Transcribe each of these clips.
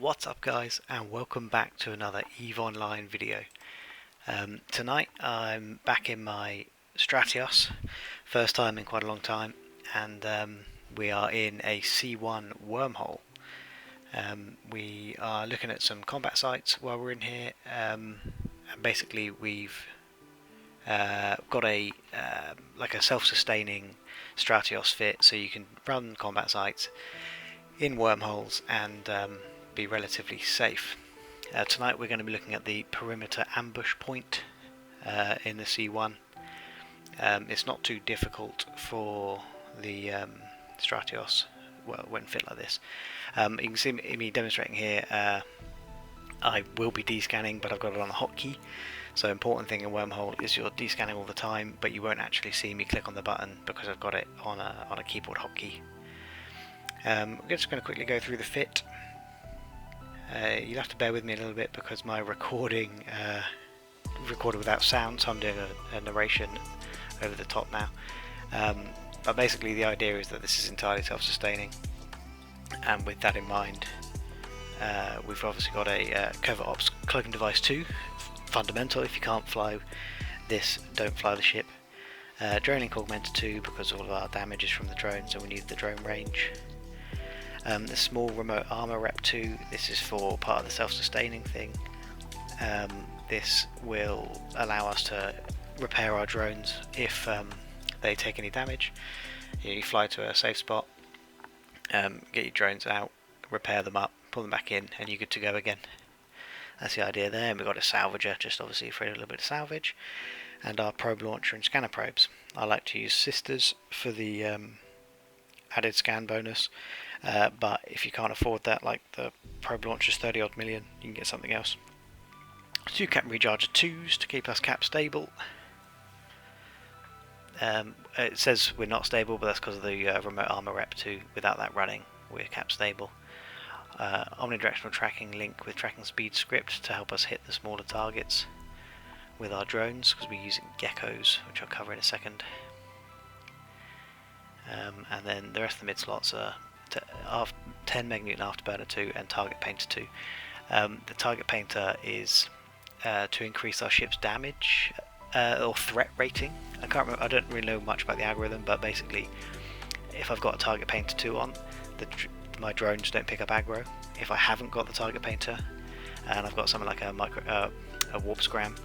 What's up guys, and welcome back to another EVE Online video. Tonight I'm back in my Stratios, first time in quite a long time, and we are in a C1 wormhole. We are looking at some combat sites while we're in here, and basically we've got a like a self-sustaining Stratios fit, so you can run combat sites in wormholes and be relatively safe. Tonight we're going to be looking at the perimeter ambush point in the C1. It's not too difficult for the Stratios, well, when fit like this. You can see me demonstrating here. I will be descanning, but I've got it on a hotkey. So important thing in Wormhole is you're descanning all the time, but you won't actually see me click on the button because I've got it on a keyboard hotkey. I'm just going to quickly go through the fit. You'll have to bear with me a little bit because my recorded without sound, so I'm doing a narration over the top now. But basically the idea is that this is entirely self-sustaining, and with that in mind we've obviously got a covert ops cloaking device 2, fundamental. If you can't fly this, don't fly the ship. Drone link augmenter 2 because all of our damage is from the drone, so we need the drone range. The small remote armor rep 2, this is for part of the self-sustaining thing. This will allow us to repair our drones if they take any damage. You fly to a safe spot, get your drones out, repair them up, pull them back in, and you're good to go again. That's the idea there. And we've got a salvager, just obviously for a little bit of salvage, and our probe launcher and scanner probes. I like to use sisters for the added scan bonus, but if you can't afford that, like the probe launcher's 30 odd million, you can get something else. 2 cap recharger 2s to keep us cap stable. It says we're not stable, but that's because of the remote armor rep 2. Without that running, we're cap stable. Omnidirectional tracking link with tracking speed script to help us hit the smaller targets with our drones, because we're using geckos, which I'll cover in a second. And then the rest of the mid slots are 10 Meganewton Afterburner 2 and Target Painter 2. The Target Painter is to increase our ship's damage or threat rating. I can't remember, I don't really know much about the algorithm, but basically if I've got a Target Painter 2 on, my drones don't pick up aggro. If I haven't got the Target Painter and I've got something like a warp scram,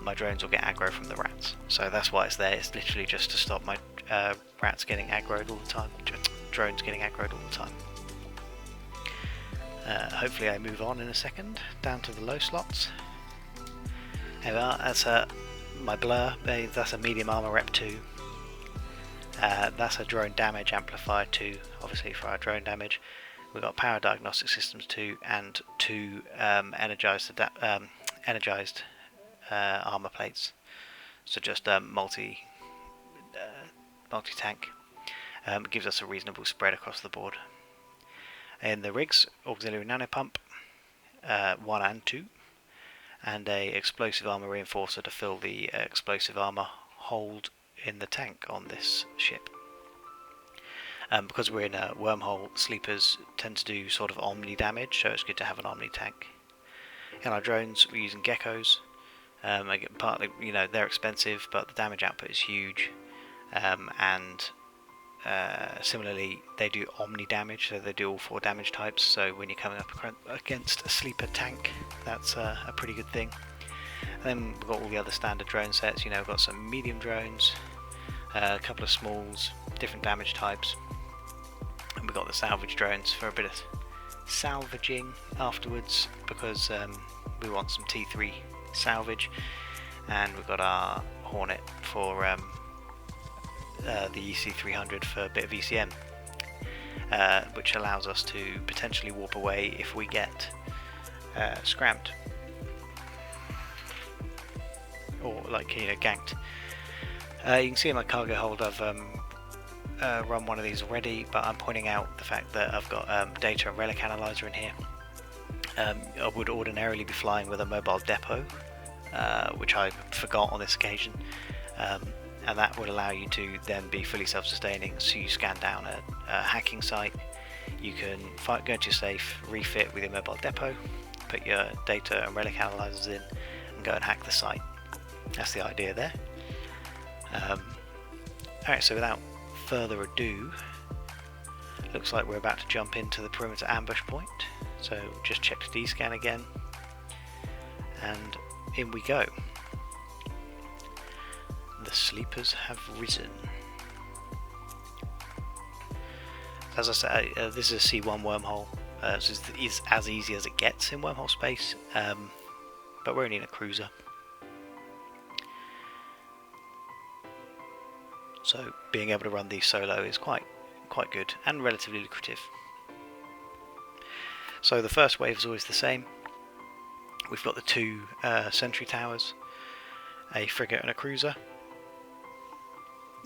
my drones will get aggro from the rats. So that's why it's there. It's literally just to stop my rats getting aggroed all the time, drones getting aggroed all the time. Hopefully I move on in a second, down to the low slots. There we are, that's my blur, that's a medium armor rep 2. That's a drone damage amplifier 2, obviously for our drone damage. We've got power diagnostic systems 2 and 2 energized armor plates. So just multi-tank. Gives us a reasonable spread across the board. In the rigs, auxiliary nanopump 1 and 2, and a explosive armor reinforcer to fill the explosive armor hold in the tank on this ship. Because we're in a wormhole, sleepers tend to do sort of omni damage, so it's good to have an omni tank. In our drones, we're using geckos. Partly, they're expensive, but the damage output is huge, and similarly they do omni damage, so they do all 4 damage types. So when you're coming up against a sleeper tank, that's a pretty good thing. And then we've got all the other standard drone sets. We've got some medium drones, a couple of smalls, different damage types, and we've got the salvage drones for a bit of salvaging afterwards, because we want some T3 salvage. And we've got our Hornet for the EC300 for a bit of ECM, which allows us to potentially warp away if we get scrammed or ganked. You can see in my cargo hold I've run one of these already, but I'm pointing out the fact that I've got data and relic analyzer in here. I would ordinarily be flying with a mobile depot, which I forgot on this occasion, and that would allow you to then be fully self-sustaining. So you scan down a hacking site, you can go into your safe, refit with your mobile depot, put your data and relic analyzers in, and go and hack the site. That's the idea there. Alright, so without further ado, looks like we're about to jump into the perimeter ambush point. So just check the D-scan again, and in we go. The sleepers have risen. As I say, this is a C1 wormhole, so it's as easy as it gets in wormhole space, but we're only in a cruiser. So being able to run these solo is quite good and relatively lucrative. So the first wave is always the same. We've got the two sentry towers, a frigate and a cruiser.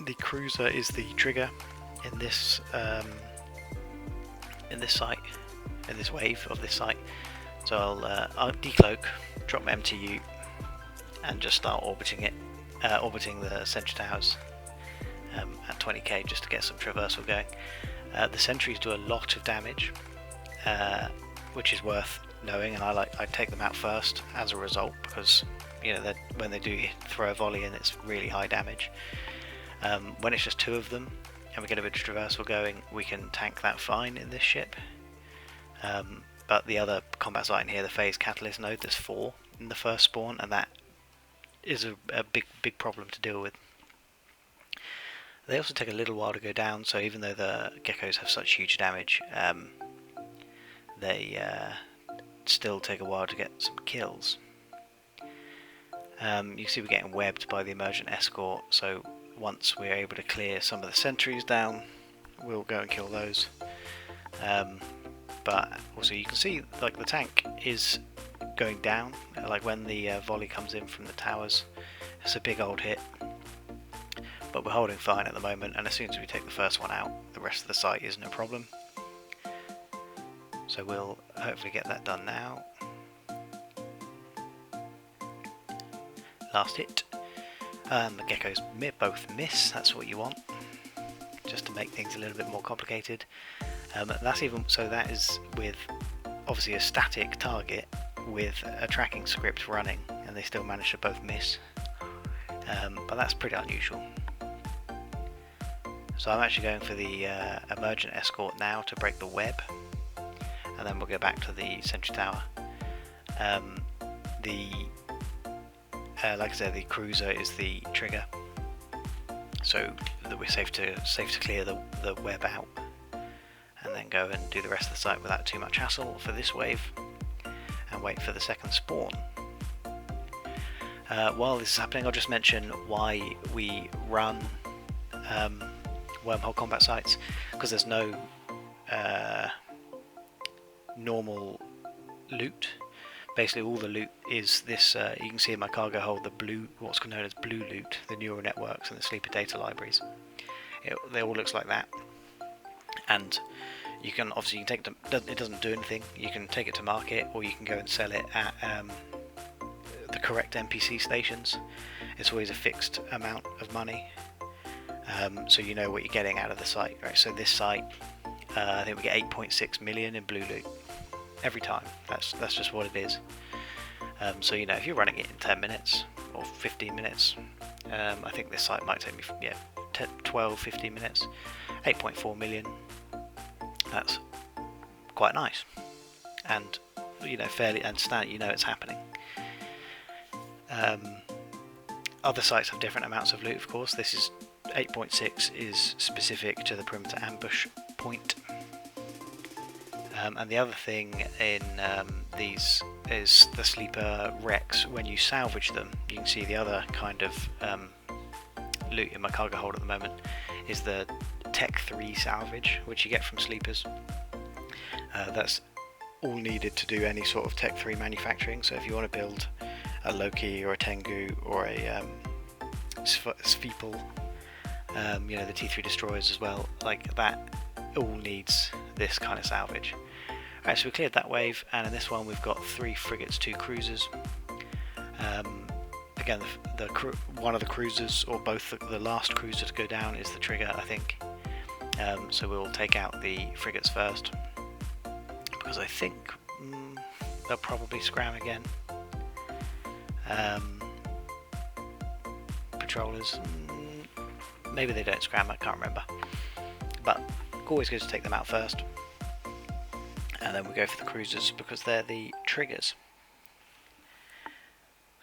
The cruiser is the trigger in this site, in this wave of this site. So I'll decloak, drop my MTU, and just start orbiting it, orbiting the sentry towers at 20k just to get some traversal going. The sentries do a lot of damage, which is worth knowing, and I take them out first as a result, because you know when they do throw a volley in, it's really high damage. When it's just two of them and we get a bit of traversal going, we can tank that fine in this ship. But the other combat site in here, the phase catalyst node, there's 4 in the first spawn, and that is a big problem to deal with. They also take a little while to go down, so even though the geckos have such huge damage, they still take a while to get some kills. You can see we're getting webbed by the emergent escort, so once we're able to clear some of the sentries down, we'll go and kill those. But also you can see like the tank is going down, like when the volley comes in from the towers, it's a big old hit. But we're holding fine at the moment, and as soon as we take the first one out, the rest of the site isn't a problem. So we'll hopefully get that done now. Last hit. The geckos both miss, that's what you want, just to make things a little bit more complicated. That's even so, that is with obviously a static target with a tracking script running, and they still manage to both miss. But that's pretty unusual. So I'm actually going for the emergent escort now to break the web, and then we'll go back to the sentry tower. Like I said, the cruiser is the trigger, so that we're safe to clear the web out, and then go and do the rest of the site without too much hassle for this wave, and wait for the second spawn. While this is happening, I'll just mention why we run wormhole combat sites, because there's no normal loot. Basically all the loot is this, you can see in my cargo hold the blue, what's known as blue loot, the neural networks and the sleeper data libraries. They all looks like that, and you can obviously take it to, it doesn't do anything, you can take it to market, or you can go and sell it at the correct NPC stations. It's always a fixed amount of money, so you know what you're getting out of the site, right? So this site, I think we get 8.6 million in blue loot every time. That's just what it is. So you know, if you're running it in 10 minutes or 15 minutes, I think this site might take me 12-15 minutes. 8.4 million. That's quite nice, and you know, fairly understand. You know, it's happening. Other sites have different amounts of loot, of course. This is 8.6 is specific to the perimeter ambush point. And the other thing in these is the sleeper wrecks. When you salvage them, you can see the other kind of loot in my cargo hold at the moment is the Tech 3 salvage, which you get from sleepers. That's all needed to do any sort of Tech 3 manufacturing. So if you want to build a Loki or a Tengu or a Sveeple, you know, the T3 destroyers as well, like that all needs this kind of salvage. Alright, so we cleared that wave, and in this one we've got 3 frigates, 2 cruisers. Again, one of the cruisers, or both, the last cruiser to go down is the trigger, I think. So we'll take out the frigates first, because I think they'll probably scram again. Patrollers, maybe they don't scram, I can't remember. But always good to take them out first. And then we go for the cruisers, because they're the triggers.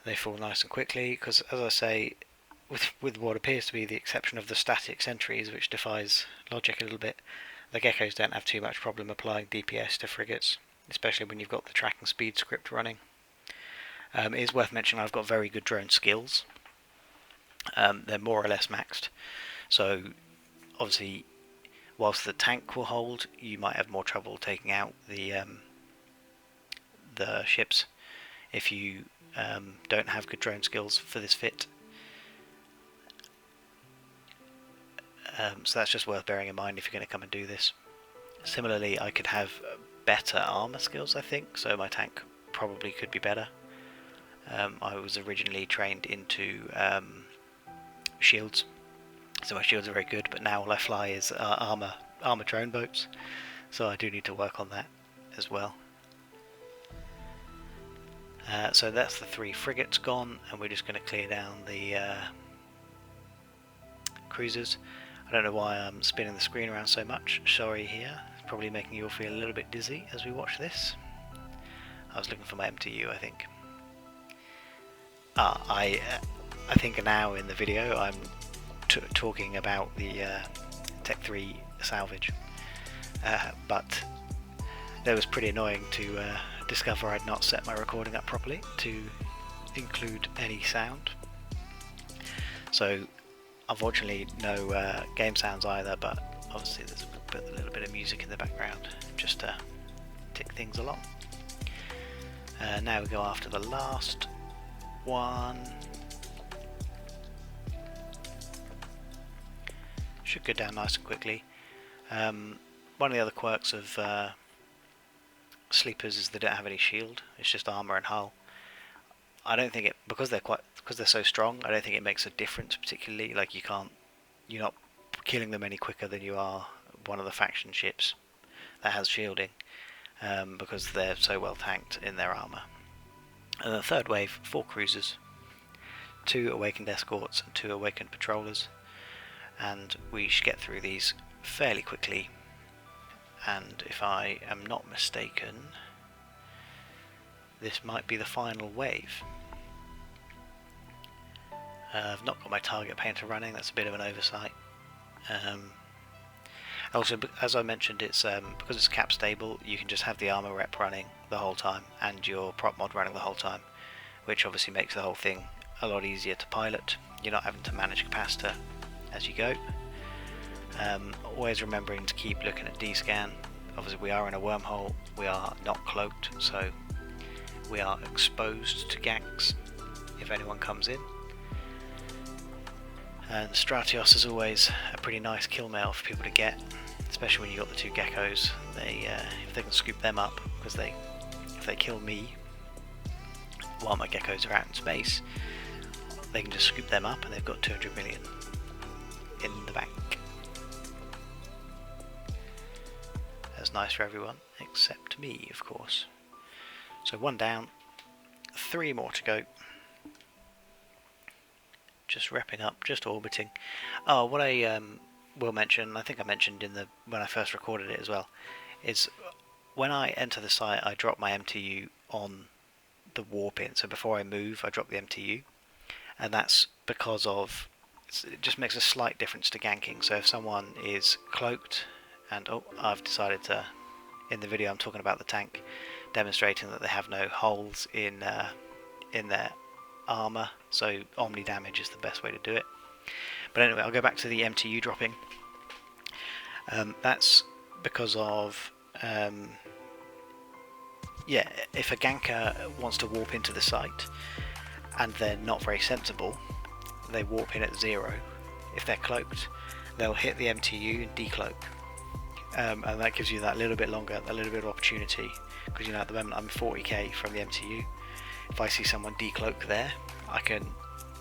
They fall nice and quickly, because as I say, with what appears to be the exception of the static sentries, which defies logic a little bit, the geckos don't have too much problem applying DPS to frigates, especially when you've got the tracking speed script running. It is worth mentioning I've got very good drone skills. They're more or less maxed, so obviously whilst the tank will hold, you might have more trouble taking out the ships if you don't have good drone skills for this fit. So that's just worth bearing in mind if you're going to come and do this. Similarly, I could have better armor skills, I think, so my tank probably could be better. I was originally trained into shields, so my shields are very good, but now all I fly is armor drone boats, so I do need to work on that as well. So that's the 3 frigates gone, and we're just going to clear down the cruisers. I don't know why I'm spinning the screen around so much, sorry here, it's probably making you all feel a little bit dizzy as we watch this. I was looking for my MTU, I think. I think now in the video I'm talking about the Tech 3 salvage, but that was pretty annoying to discover I'd not set my recording up properly to include any sound. So unfortunately no game sounds either, but obviously there's a little bit of music in the background just to tick things along. Now we go after the last one. Should go down nice and quickly. One of the other quirks of sleepers is they don't have any shield. It's just armor and hull. I don't think it, because they're so strong, I don't think it makes a difference particularly. Like you're not killing them any quicker than you are one of the faction ships that has shielding, because they're so well tanked in their armor. And the third wave, 4 cruisers, 2 awakened escorts and 2 awakened patrollers, and we should get through these fairly quickly. And if I am not mistaken, this might be the final wave. I've not got my target painter running, that's a bit of an oversight. Also, as I mentioned, it's because it's cap stable, you can just have the armor rep running the whole time and your prop mod running the whole time, which obviously makes the whole thing a lot easier to pilot. You're not having to manage capacitor as you go. Always remembering to keep looking at D-scan. Obviously we are in a wormhole, we are not cloaked, so we are exposed to ganks if anyone comes in. And Stratios is always a pretty nice kill mail for people to get, especially when you've got the 2 geckos. If they can scoop them up, because if they kill me while my geckos are out in space, they can just scoop them up and they've got 200 million in the bank. That's nice for everyone, except me, of course. So 1 down, 3 more to go. Just repping up, just orbiting. Oh, what I will mention, I think I mentioned when I first recorded it as well, is when I enter the site I drop my MTU on the warp in. So before I move I drop the MTU, and that's because of, it just makes a slight difference to ganking. So if someone is cloaked, and I've decided to, in the video I'm talking about the tank, demonstrating that they have no holes in their armor, so omni damage is the best way to do it. But anyway, I'll go back to the MTU dropping. That's because of if a ganker wants to warp into the site and they're not very sensible, they warp in at 0. If they're cloaked, they'll hit the MTU and decloak, and that gives you that little bit longer, a little bit of opportunity, because at the moment I'm 40k from the MTU. If I see someone decloak there, I can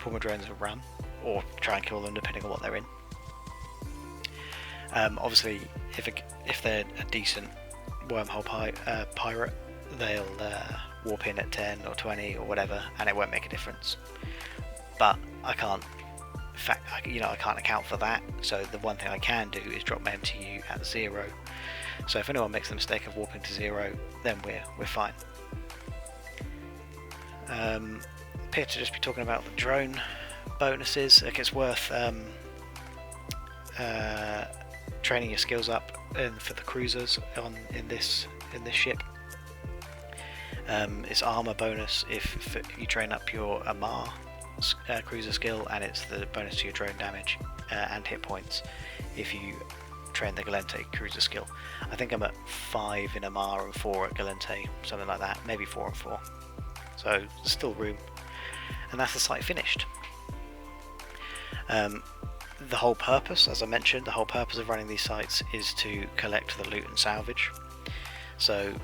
pull my drones and run, or try and kill them depending on what they're in. Obviously, if they're a decent wormhole pirate, they'll warp in at 10 or 20 or whatever, and it won't make a difference. But I can't, I can't account for that. So the one thing I can do is drop my MTU at 0. So if anyone makes the mistake of warping to 0, then we're fine. Appear to just be talking about the drone bonuses. Like, it's worth training your skills up for the cruisers in this ship. It's armor bonus if you train up your Amar cruiser skill, and it's the bonus to your drone damage and hit points if you train the Galente cruiser skill. I think I'm at 5 in Amar and 4 at Galente, something like that, maybe 4 and 4. So there's still room, and that's the site finished. The whole purpose, as I mentioned, the whole purpose of running these sites is to collect the loot and salvage. So,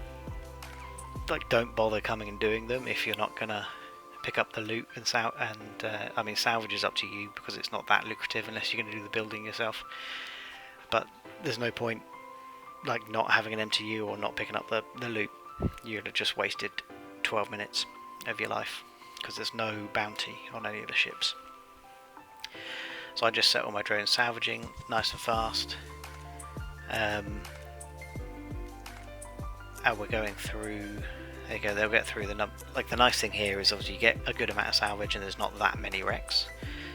like, don't bother coming and doing them if you're not gonna pick up the loot and I mean, salvage is up to you because it's not that lucrative unless you're gonna do the building yourself. But there's no point like not having an MTU or not picking up the loot. You'd have just wasted 12 minutes of your life because there's no bounty on any of the ships. So I just set all my drones salvaging nice and fast, and we're going through. There you go. They'll get through the the nice thing here is obviously you get a good amount of salvage and there's not that many wrecks.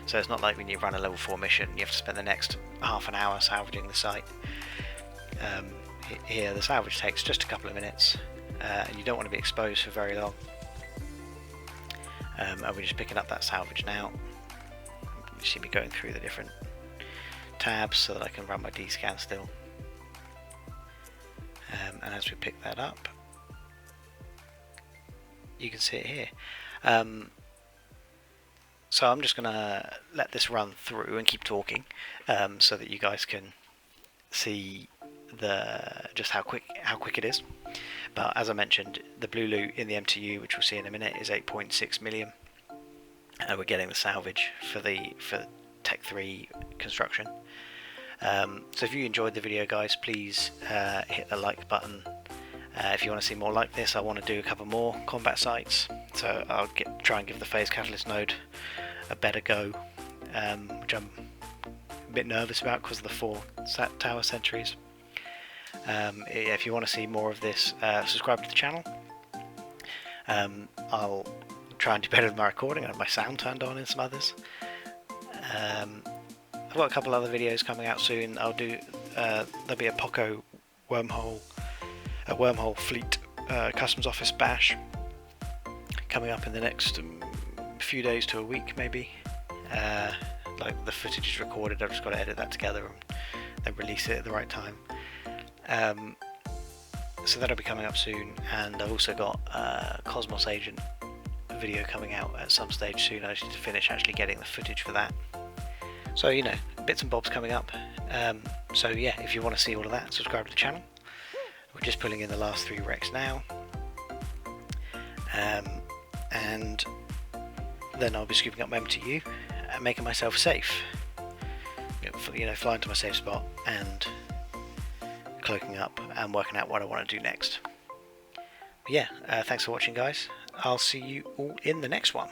So it's not like when you run a level 4 mission you have to spend the next half an hour salvaging the site. Here the salvage takes just a couple of minutes, and you don't want to be exposed for very long. And we're just picking up that salvage now. You see me going through the different tabs so that I can run my D-scan still. And as we pick that up, you can see it here. So I'm just going to let this run through and keep talking so that you guys can see just how quick it is. But as I mentioned, the blue loot in the MTU, which we'll see in a minute, is 8.6 million. And we're getting the salvage for Tech 3 construction. So if you enjoyed the video, guys, please hit the like button. If you want to see more like this, I want to do a couple more combat sites, so I'll try and give the phase catalyst node a better go, which I'm a bit nervous about because of the 4 tower sentries. If you want to see more of this, subscribe to the channel. I'll try and do better with my recording. I have my sound turned on in some others. I've got a couple other videos coming out soon. I'll do there'll be a Poco Wormhole fleet customs office bash coming up in the next few days to a week maybe. Like, the footage is recorded, I've just got to edit that together and then release it at the right time. So that'll be coming up soon, and I've also got Cosmos Agent video coming out at some stage soon. I just need to finish actually getting the footage for that. So, you know, bits and bobs coming up. So yeah, if you want to see all of that, subscribe to the channel. We're just pulling in the last 3 wrecks now, and then I'll be scooping up my MTU and making myself safe. You know, flying to my safe spot and cloaking up and working out what I want to do next. But yeah, thanks for watching, guys. I'll see you all in the next one.